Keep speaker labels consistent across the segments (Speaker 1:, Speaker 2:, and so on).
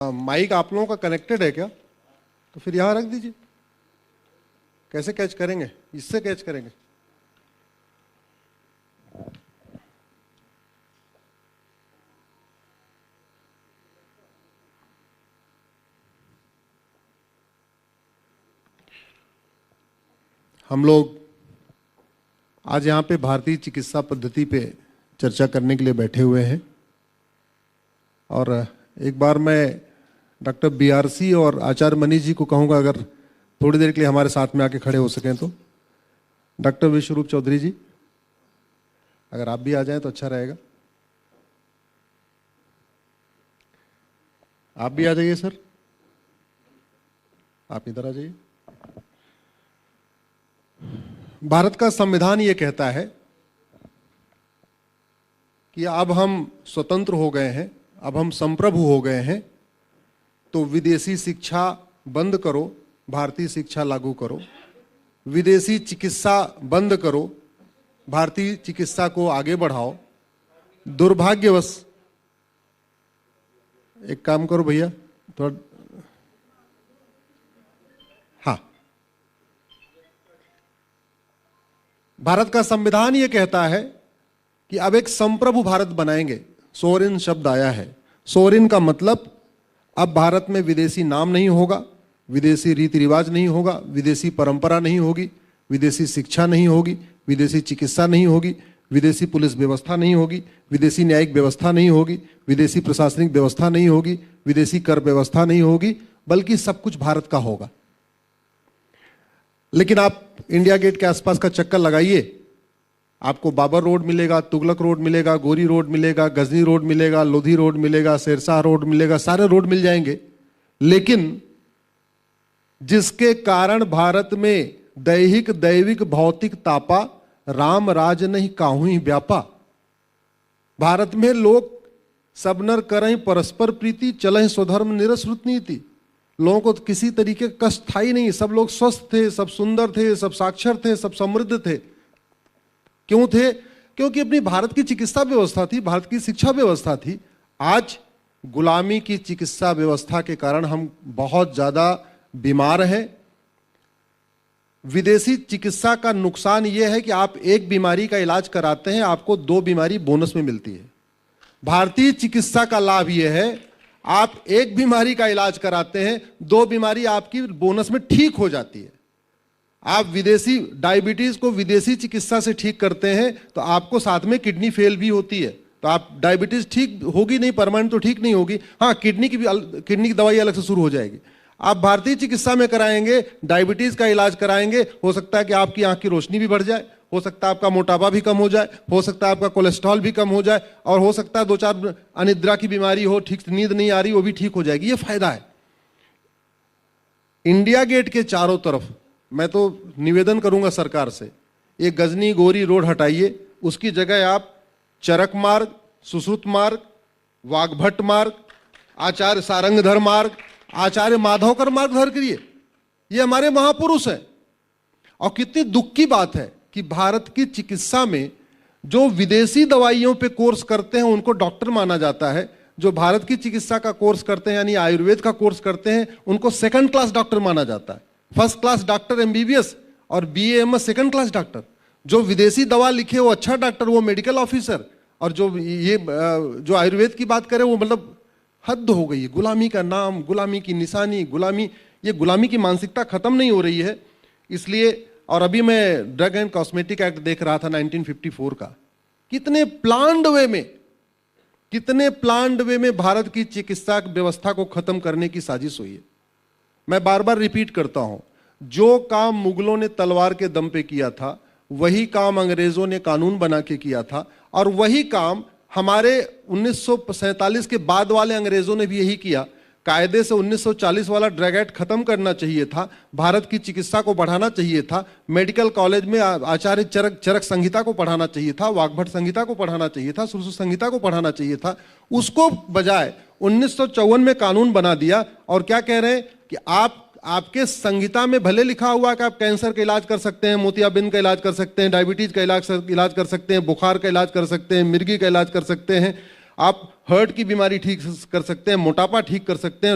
Speaker 1: Mic आप लोगों का कनेक्टेड है क्या? तो फिर यहां रख दीजिए। कैसे कैच करेंगे? इससे कैच करेंगे। हम लोग आज यहाँ पे भारतीय चिकित्सा पद्धति पे चर्चा करने के लिए बैठे हुए हैं और एक बार मैं डॉक्टर BRC और आचार्य मनीष जी को कहूँगा अगर थोड़ी देर के लिए हमारे साथ में आके खड़े हो सकें तो। डॉक्टर विश्वरूप चौधरी जी अगर आप भी आ जाएं तो अच्छा रहेगा। आप भी आ जाइए सर, आप इधर आ जाइए। भारत का संविधान ये कहता है कि अब हम स्वतंत्र हो गए हैं, अब हम संप्रभु हो गए हैं, तो विदेशी शिक्षा बंद करो, भारतीय शिक्षा लागू करो। विदेशी चिकित्सा बंद करो, भारतीय चिकित्सा को आगे बढ़ाओ। दुर्भाग्यवश एक काम करो भैया, थोड़ा हाँ, भारत का संविधान यह कहता है कि अब एक संप्रभु भारत बनाएंगे। सोवरेन शब्द आया है। सोवरेन का मतलब अब भारत में विदेशी नाम नहीं होगा, विदेशी रीति रिवाज नहीं होगा, विदेशी परंपरा नहीं होगी, विदेशी शिक्षा नहीं होगी, विदेशी चिकित्सा नहीं होगी, विदेशी पुलिस व्यवस्था नहीं होगी, विदेशी न्यायिक व्यवस्था नहीं होगी, विदेशी प्रशासनिक व्यवस्था नहीं होगी, विदेशी कर व्यवस्था नहीं होगी, बल्कि सब कुछ भारत का होगा। लेकिन आप इंडिया गेट के आसपास का चक्कर लगाइए, आपको बाबर रोड मिलेगा, तुगलक रोड मिलेगा, गोरी रोड मिलेगा, गजनी रोड मिलेगा, लोधी रोड मिलेगा, शेरशाह रोड मिलेगा, सारे रोड मिल जाएंगे। लेकिन जिसके कारण भारत में दैहिक दैविक भौतिक तापा, राम राज नहीं काहू ही व्यापा। भारत में लोग सब नर करहीं परस्पर प्रीति, चलहीं स्वधर्म निरश्रुत नीति। लोगों को किसी तरीके का कष्ट था ही नहीं, सब लोग स्वस्थ थे, सब सुंदर थे, सब साक्षर थे, सब समृद्ध थे। क्यों थे? क्योंकि अपनी भारत की चिकित्सा व्यवस्था थी, भारत की शिक्षा व्यवस्था थी। आज गुलामी की चिकित्सा व्यवस्था के कारण हम बहुत ज्यादा बीमार हैं। विदेशी चिकित्सा का नुकसान यह है कि आप एक बीमारी का इलाज कराते हैं, आपको 2 बीमारी बोनस में मिलती है। भारतीय चिकित्सा का लाभ यह है, आप एक बीमारी का इलाज कराते हैं, 2 बीमारी आपकी बोनस में ठीक हो जाती है। आप विदेशी डायबिटीज को विदेशी चिकित्सा से ठीक करते हैं तो आपको साथ में किडनी फेल भी होती है, तो आप डायबिटीज ठीक होगी नहीं, परमानेंट तो ठीक नहीं होगी। हाँ, किडनी की दवाई अलग से शुरू हो जाएगी। आप भारतीय चिकित्सा में कराएंगे, डायबिटीज का इलाज कराएंगे, हो सकता है कि आपकी आंख की रोशनी भी बढ़ जाए, हो सकता है आपका मोटापा भी कम हो जाए, हो सकता है आपका कोलेस्ट्रॉल भी कम हो जाए, और हो सकता है 2-4 अनिद्रा की बीमारी हो, ठीक से नींद नहीं आ रही, वो भी ठीक हो जाएगी। ये फायदा है। इंडिया गेट के चारों तरफ मैं तो निवेदन करूंगा सरकार से, ये गजनी गोरी रोड हटाइए, उसकी जगह आप चरक मार्ग, सुश्रुत मार्ग, वाघभट्ट मार्ग, आचार्य सारंगधर मार्ग, आचार्य माधवकर मार्ग धर करिए। ये हमारे महापुरुष हैं। और कितनी दुख की बात है कि भारत की चिकित्सा में जो विदेशी दवाइयों पे कोर्स करते हैं उनको डॉक्टर माना जाता है, जो भारत की चिकित्सा का कोर्स करते हैं यानी आयुर्वेद का कोर्स करते हैं उनको सेकंड क्लास डॉक्टर माना जाता है। फर्स्ट क्लास डॉक्टर MBBS और BA-MS सेकंड क्लास डॉक्टर। जो विदेशी दवा लिखे वो अच्छा डॉक्टर, वो मेडिकल ऑफिसर। और जो आयुर्वेद की बात करें वो मतलब हद हो गई है। गुलामी का नाम, गुलामी की निशानी, गुलामी, ये गुलामी की मानसिकता खत्म नहीं हो रही है। इसलिए, और अभी मैं ड्रग एंड कॉस्मेटिक एक्ट देख रहा था 1954 का, कितने प्लान्ड वे में भारत की चिकित्सा व्यवस्था को खत्म करने की साजिश हुई है। मैं बार बार रिपीट करता हूं, जो काम मुगलों ने तलवार के दम पे किया था वही काम अंग्रेजों ने कानून बना के किया था, और वही काम हमारे 1947 के बाद वाले अंग्रेजों ने भी यही किया। कायदे से 1940 वाला ड्रग एक्ट खत्म करना चाहिए था, भारत की चिकित्सा को बढ़ाना चाहिए था, मेडिकल कॉलेज में आचार्य चरक संहिता को पढ़ाना चाहिए था, वाघभट्ट संहिता को पढ़ाना चाहिए था, सुश्रुत संहिता को पढ़ाना चाहिए था। उसको बजाय 1954 में कानून बना दिया। और क्या कह रहे हैं कि आपके संहिता में भले लिखा हुआ कि आप कैंसर का इलाज कर सकते हैं, मोतियाबिंद का इलाज कर सकते हैं, डायबिटीज का इलाज कर सकते हैं, बुखार का इलाज कर सकते हैं, मिर्गी का इलाज कर सकते हैं, आप हार्ट की बीमारी ठीक कर सकते हैं, मोटापा ठीक कर सकते हैं,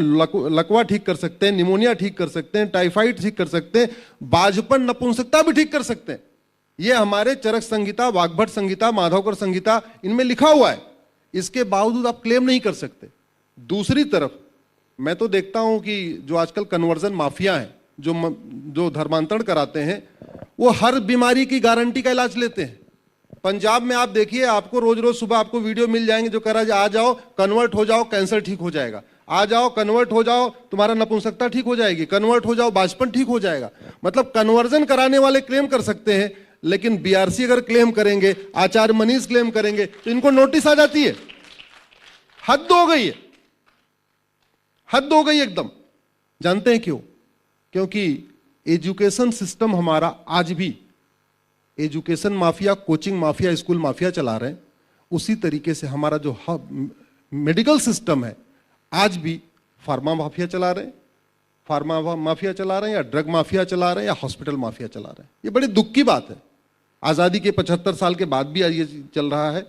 Speaker 1: लकवा ठीक कर सकते हैं, निमोनिया ठीक कर सकते हैं, टाइफाइड ठीक कर सकते हैं, बाझपन नपुंसकता भी ठीक कर सकते हैं। ये हमारे चरक संहिता, वाग्भट संहिता, माधवकर संहिता इनमें लिखा हुआ है। इसके बावजूद आप क्लेम नहीं कर सकते। दूसरी तरफ मैं तो देखता हूं कि जो आजकल कन्वर्जन माफिया हैं, जो धर्मांतरण कराते हैं, वो हर बीमारी की गारंटी का इलाज लेते हैं। पंजाब में आप देखिए, आपको रोज रोज सुबह आपको वीडियो मिल जाएंगे जो कह रहा है आ जाओ कन्वर्ट हो जाओ, कैंसर ठीक हो जाएगा, आ जाओ कन्वर्ट हो जाओ, तुम्हारा नपुंसकता ठीक हो जाएगी, कन्वर्ट हो जाओ बाजपन ठीक हो जाएगा। मतलब कन्वर्जन कराने वाले क्लेम कर सकते हैं, लेकिन बीआरसी अगर क्लेम करेंगे, आचार्य मनीष क्लेम करेंगे तो इनको नोटिस आ जाती है। हद हो गई है, हद हो गई एकदम। जानते हैं क्यों? क्योंकि एजुकेशन सिस्टम हमारा आज भी education mafia, coaching mafia, school mafia चला रहे हैं। उसी तरीके से हमारा जो मेडिकल सिस्टम है आज भी फार्मा माफिया चला रहे हैं, फार्मा माफिया चला रहे हैं, या ड्रग माफिया चला रहे हैं, या हॉस्पिटल माफिया चला रहे हैं। ये बड़ी दुख की बात है। आजादी के 75 साल के बाद भी ये चल रहा है।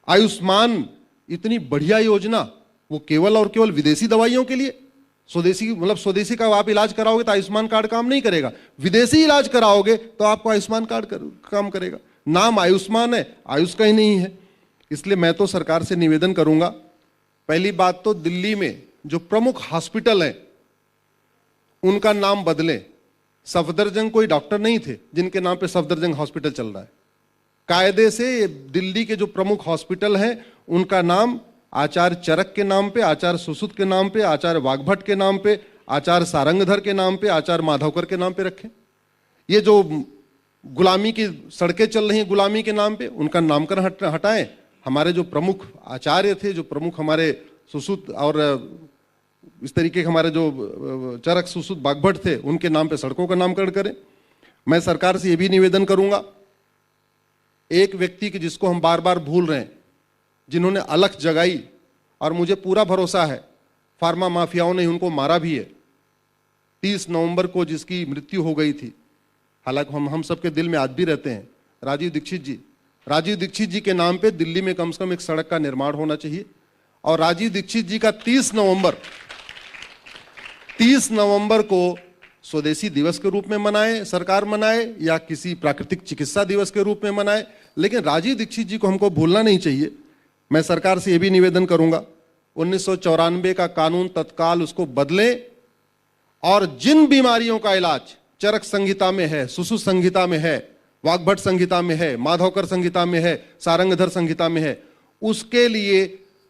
Speaker 1: आयुष्मान इतनी बढ़िया योजना, वो केवल और केवल विदेशी दवाइयों के लिए। स्वदेशी मतलब स्वदेशी का आप इलाज कराओगे तो आयुष्मान कार्ड काम नहीं करेगा, विदेशी इलाज कराओगे तो आपको आयुष्मान कार्ड काम करेगा। नाम आयुष्मान है, आयुष का ही नहीं है। इसलिए मैं तो सरकार से निवेदन करूंगा, पहली बात तो दिल्ली में जो प्रमुख हॉस्पिटल हैं उनका नाम बदलें। सफदरजंग कोई डॉक्टर नहीं थे जिनके नाम पे सफदरजंग हॉस्पिटल चल रहा है। कायदे से दिल्ली के जो प्रमुख हॉस्पिटल हैं उनका नाम आचार्य चरक के नाम पे, आचार्य सुश्रुत के नाम पे, आचार्य वाग्भट के नाम पे, आचार्य सारंगधर के नाम पे, आचार्य माधवकर के नाम पे रखें। ये जो गुलामी की सड़कें चल रही हैं गुलामी के नाम पे, उनका नामकरण हटाएं। हमारे जो प्रमुख आचार्य थे, जो प्रमुख हमारे सुश्रुत और इस तरीके के हमारे जो चरक सुश्रुत वाग्भट थे, उनके नाम पे सड़कों का नामकरण करें। मैं सरकार से यह भी निवेदन करूंगा, एक व्यक्ति की जिसको हम बार बार भूल रहे हैं, जिन्होंने अलख जगाई, और मुझे पूरा भरोसा है फार्मा माफियाओं ने उनको मारा भी है। 30 नवंबर को जिसकी मृत्यु हो गई थी, हालांकि हम सबके दिल में आज भी रहते हैं, राजीव दीक्षित जी। राजीव दीक्षित जी के नाम पे दिल्ली में कम से कम एक सड़क का निर्माण होना चाहिए। और राजीव दीक्षित जी का 30 नवंबर को स्वदेशी दिवस के रूप में मनाए, सरकार मनाए, या किसी प्राकृतिक चिकित्सा दिवस के रूप में मनाए, लेकिन राजीव दीक्षित जी को हमको भूलना नहीं चाहिए। मैं सरकार से यह भी निवेदन करूंगा, 1994 का कानून तत्काल उसको बदलें, और जिन बीमारियों का इलाज चरक संहिता में है, सुश्रुत संहिता में है, वाग्भट संहिता में है, माधवकर संहिता में है, सारंगधर संहिता में है, उसके लिए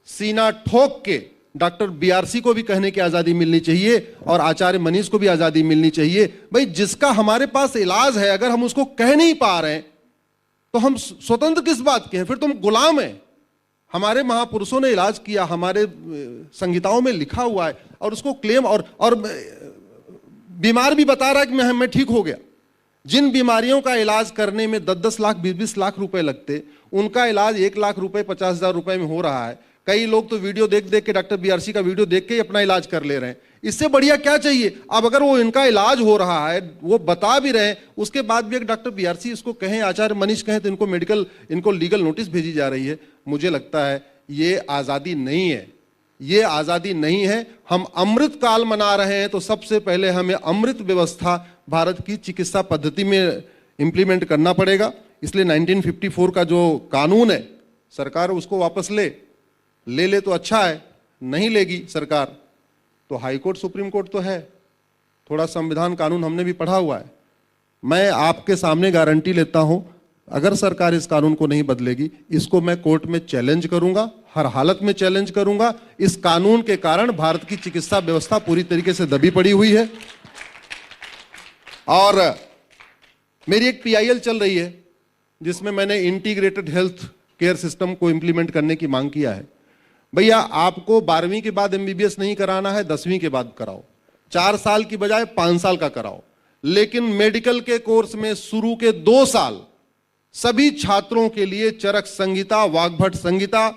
Speaker 1: सीना ठोक के डॉक्टर बीआरसी को भी कहने की आजादी मिलनी चाहिए, और आचार्य मनीष को भी आजादी मिलनी चाहिए। भाई, जिसका हमारे पास इलाज है, अगर हम उसको कह नहीं पा रहे हैं तो हम स्वतंत्र किस बात के हैं? फिर तुम गुलाम है। हमारे महापुरुषों ने इलाज किया, हमारे संहिताओं में लिखा हुआ है, और उसको क्लेम और बीमार भी बता रहा है कि मैं ठीक हो गया। जिन बीमारियों का इलाज करने में 10-10 लाख 20-20 लाख रुपए लगते, उनका इलाज 1 लाख रुपए 50,000 रुपए में हो रहा है। कई लोग तो वीडियो देख देख के, डॉक्टर बीआरसी का वीडियो देख के ही अपना इलाज कर ले रहे हैं। इससे बढ़िया क्या चाहिए? अब अगर वो इनका इलाज हो रहा है, वो बता भी रहे हैं, उसके बाद भी एक डॉक्टर बीआरसी इसको कहें, आचार्य मनीष कहें, तो इनको लीगल नोटिस भेजी जा रही है। मुझे लगता है ये आजादी नहीं है, ये आजादी नहीं है। हम अमृत काल मना रहे हैं, तो सबसे पहले हमें अमृत व्यवस्था भारत की चिकित्सा पद्धति में इंप्लीमेंट करना पड़ेगा। इसलिए 1954 का जो कानून है, सरकार उसको वापस ले तो अच्छा है, नहीं लेगी सरकार तो हाई कोर्ट सुप्रीम कोर्ट तो है, थोड़ा संविधान कानून हमने भी पढ़ा हुआ है। मैं आपके सामने गारंटी लेता हूं, अगर सरकार इस कानून को नहीं बदलेगी, इसको मैं कोर्ट में चैलेंज करूंगा, हर हालत में चैलेंज करूंगा। इस कानून के कारण भारत की चिकित्सा व्यवस्था पूरी तरीके से दबी पड़ी हुई है। और मेरी एक पीआईएल चल रही है जिसमें मैंने इंटीग्रेटेड हेल्थ केयर सिस्टम को इंप्लीमेंट करने की मांग किया है। भैया, आपको 12वीं के बाद एमबीबीएस नहीं कराना है, 10वीं के बाद कराओ, 4 साल की बजाय 5 साल का कराओ, लेकिन मेडिकल के कोर्स में शुरू के 2 साल सभी छात्रों के लिए चरक संहिता, वाग्भट संहिता,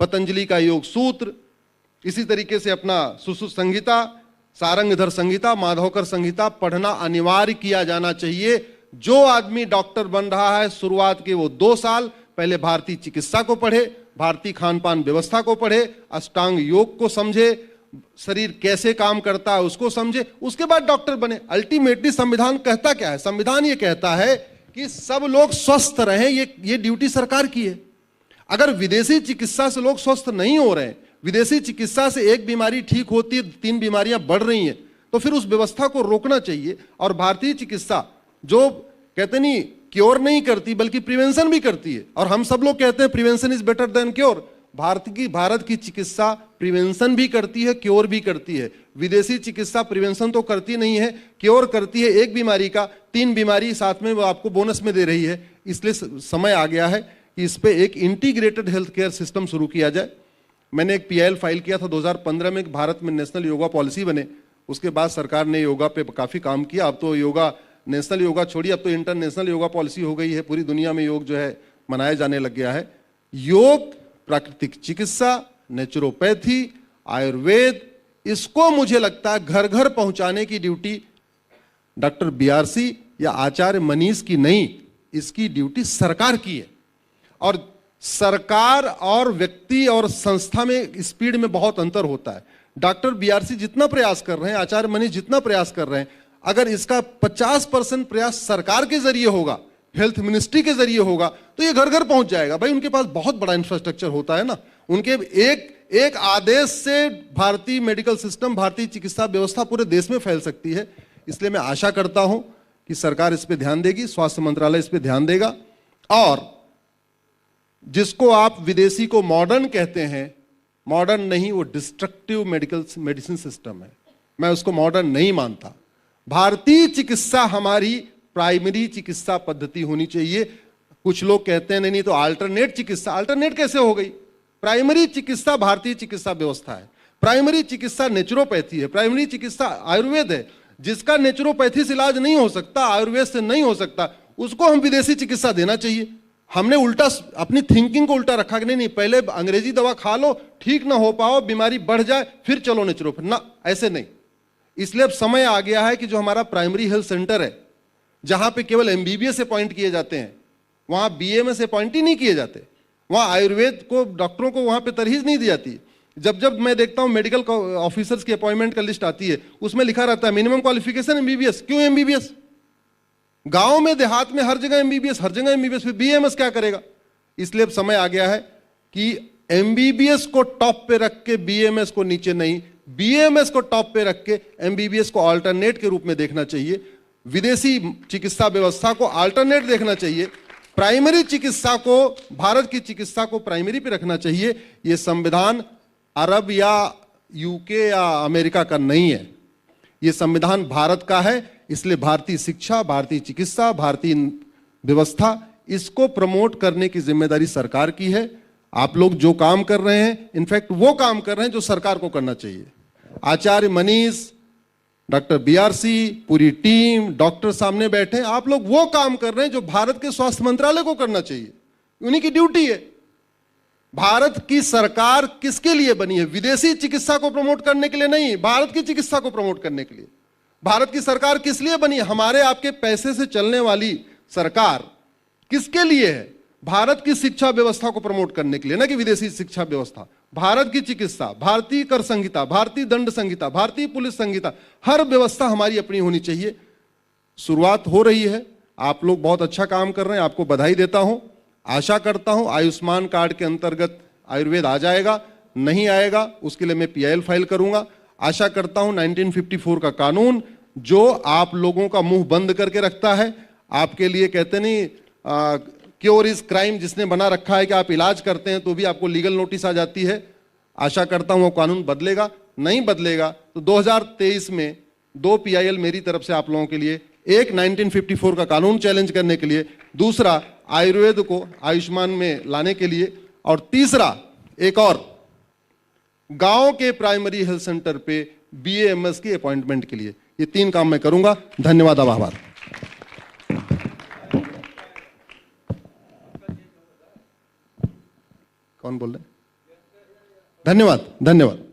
Speaker 1: पतंजलि का योग सूत्र, इसी तरीके से अपना सुश्रुत संहिता, सारंगधर संहिता, माधवकर संहिता पढ़ना अनिवार्य किया जाना चाहिए। जो आदमी डॉक्टर बन रहा है, शुरुआत के वो 2 साल पहले भारतीय चिकित्सा को पढ़े, भारतीय खान पान व्यवस्था को पढ़े, अष्टांग योग को समझे, शरीर कैसे काम करता है उसको समझे, उसके बाद डॉक्टर बने। अल्टीमेटली संविधान कहता क्या है? संविधान ये कहता है कि सब लोग स्वस्थ रहें, ये ड्यूटी सरकार की है। अगर विदेशी चिकित्सा से लोग स्वस्थ नहीं हो रहे हैं, विदेशी चिकित्सा से एक बीमारी ठीक होती है, 3 बीमारियां बढ़ रही हैं, तो फिर उस व्यवस्था को रोकना चाहिए। और भारतीय चिकित्सा जो कहते नहीं क्योर नहीं करती बल्कि प्रिवेंशन भी करती है, और हम सब लोग कहते हैं prevention is better than cure. Bharat की चिकित्सा प्रिवेंशन भी करती है, क्योर भी करती है। विदेशी चिकित्सा प्रिवेंशन तो करती नहीं है, क्योर करती है। एक बीमारी का 3 बीमारी साथ में वो आपको बोनस में दे रही है। इसलिए समय आ गया है कि इस पे एक इंटीग्रेटेड हेल्थ केयर सिस्टम शुरू किया जाए। मैंने एक PIL फाइल किया था 2015 में, भारत में नेशनल योगा पॉलिसी बने। उसके बाद सरकार ने योगा पे काफी काम किया। अब तो योगा, नेशनल योगा छोड़िए, अब तो इंटरनेशनल योगा पॉलिसी हो गई है। पूरी दुनिया में योग जो है मनाया जाने लग गया है। योग, प्राकृतिक चिकित्सा, नेचुरोपैथी, आयुर्वेद, इसको मुझे लगता है घर घर पहुंचाने की ड्यूटी डॉक्टर BRC या आचार्य मनीष की नहीं, इसकी ड्यूटी सरकार की है। और सरकार और व्यक्ति और संस्था में स्पीड में बहुत अंतर होता है। डॉक्टर BRC जितना प्रयास कर रहे हैं, आचार्य मनीष जितना प्रयास कर रहे हैं, अगर इसका 50% प्रयास सरकार के जरिए होगा, हेल्थ मिनिस्ट्री के जरिए होगा, तो ये घर घर पहुंच जाएगा। भाई उनके पास बहुत बड़ा इंफ्रास्ट्रक्चर होता है ना, उनके एक आदेश से भारतीय मेडिकल सिस्टम, भारतीय चिकित्सा व्यवस्था पूरे देश में फैल सकती है। इसलिए मैं आशा करता हूं कि सरकार इस पर ध्यान देगी, स्वास्थ्य मंत्रालय इस पर ध्यान देगा। और जिसको आप विदेशी को मॉडर्न कहते हैं, मॉडर्न नहीं, वो डिस्ट्रक्टिव मेडिसिन सिस्टम है। मैं उसको मॉडर्न नहीं मानता। भारतीय चिकित्सा हमारी प्राइमरी चिकित्सा पद्धति होनी चाहिए। कुछ लोग कहते हैं नहीं तो अल्टरनेट चिकित्सा। अल्टरनेट कैसे हो गई? प्राइमरी चिकित्सा भारतीय चिकित्सा व्यवस्था है, प्राइमरी चिकित्सा नेचुरोपैथी है, प्राइमरी चिकित्सा आयुर्वेद है। जिसका नेचुरोपैथी से इलाज नहीं हो सकता, आयुर्वेद से नहीं हो सकता, उसको हम विदेशी चिकित्सा देना चाहिए। हमने उल्टा अपनी थिंकिंग को उल्टा रखा कि नहीं, पहले अंग्रेजी दवा खा लो, ठीक ना हो पाओ, बीमारी बढ़ जाए, फिर चलो नेचुरोपैथी। ना, ऐसे नहीं। इसलिए अब समय आ गया है कि जो हमारा प्राइमरी हेल्थ सेंटर है, जहां पे केवल MBBS अपॉइंट किए जाते हैं, वहां BAMS अपॉइंट ही नहीं किए जाते, वहां आयुर्वेद को डॉक्टरों को वहां पे तरहीज नहीं दी जाती। जब मैं देखता हूं मेडिकल ऑफिसर्स की अपॉइंटमेंट का लिस्ट आती है, उसमें लिखा रहता है मिनिमम क्वालिफिकेशन MBBS। क्यों MBBS? गांव में देहात में हर जगह MBBS, हर जगह MBBS, फिर BAMS क्या करेगा? इसलिए अब समय आ गया है कि MBBS को टॉप पे रख के BAMS को नीचे नहीं, BAMS को टॉप पे रख के MBBS को अल्टरनेट के रूप में देखना चाहिए। विदेशी चिकित्सा व्यवस्था को अल्टरनेट देखना चाहिए। प्राइमरी चिकित्सा को, भारत की चिकित्सा को प्राइमरी पे रखना चाहिए। यह संविधान अरब या UK या अमेरिका का नहीं है, यह संविधान भारत का है। इसलिए भारतीय शिक्षा, भारतीय चिकित्सा, भारतीय व्यवस्था, इसको प्रमोट करने की जिम्मेदारी सरकार की है। आप लोग जो काम कर रहे हैं, इनफैक्ट वो काम कर रहे हैं जो सरकार को करना चाहिए। आचार्य मनीष, डॉक्टर BRC, पूरी टीम, डॉक्टर सामने बैठे हैं, आप लोग वो काम कर रहे हैं जो भारत के स्वास्थ्य मंत्रालय को करना चाहिए। उन्हीं की ड्यूटी है। भारत की सरकार किसके लिए बनी है? विदेशी चिकित्सा को प्रमोट करने के लिए नहीं, भारत की चिकित्सा को प्रमोट करने के लिए। भारत की सरकार किस लिए बनी है? हमारे आपके पैसे से चलने वाली सरकार किसके लिए है? भारत की शिक्षा व्यवस्था को प्रमोट करने के लिए, ना कि विदेशी शिक्षा व्यवस्था। भारत की चिकित्सा, भारतीय कर संहिता, भारतीय दंड संहिता, भारतीय पुलिस संहिता, हर व्यवस्था हमारी अपनी होनी चाहिए। शुरुआत हो रही है, आप लोग बहुत अच्छा काम कर रहे हैं, आपको बधाई देता हूं। आशा करता हूं आयुष्मान कार्ड के अंतर्गत आयुर्वेद आ जाएगा, नहीं आएगा उसके लिए मैं PIL फाइल करूंगा। आशा करता हूं 1954 का कानून जो आप लोगों का मुंह बंद करके रखता है, आपके लिए कहते नहीं क्योर इज क्राइम, जिसने बना रखा है कि आप इलाज करते हैं तो भी आपको लीगल नोटिस आ जाती है। आशा करता हूं वो कानून बदलेगा। नहीं बदलेगा तो 2023 में 2 PIL मेरी तरफ से आप लोगों के लिए, एक 1954 का कानून चैलेंज करने के लिए, दूसरा आयुर्वेद को आयुष्मान में लाने के लिए, और तीसरा एक और गांव के प्राइमरी हेल्थ सेंटर पे BAMS की अपॉइंटमेंट के लिए। ये 3 काम मैं करूंगा। धन्यवाद, आभार। कौन बोल रहे? धन्यवाद, धन्यवाद।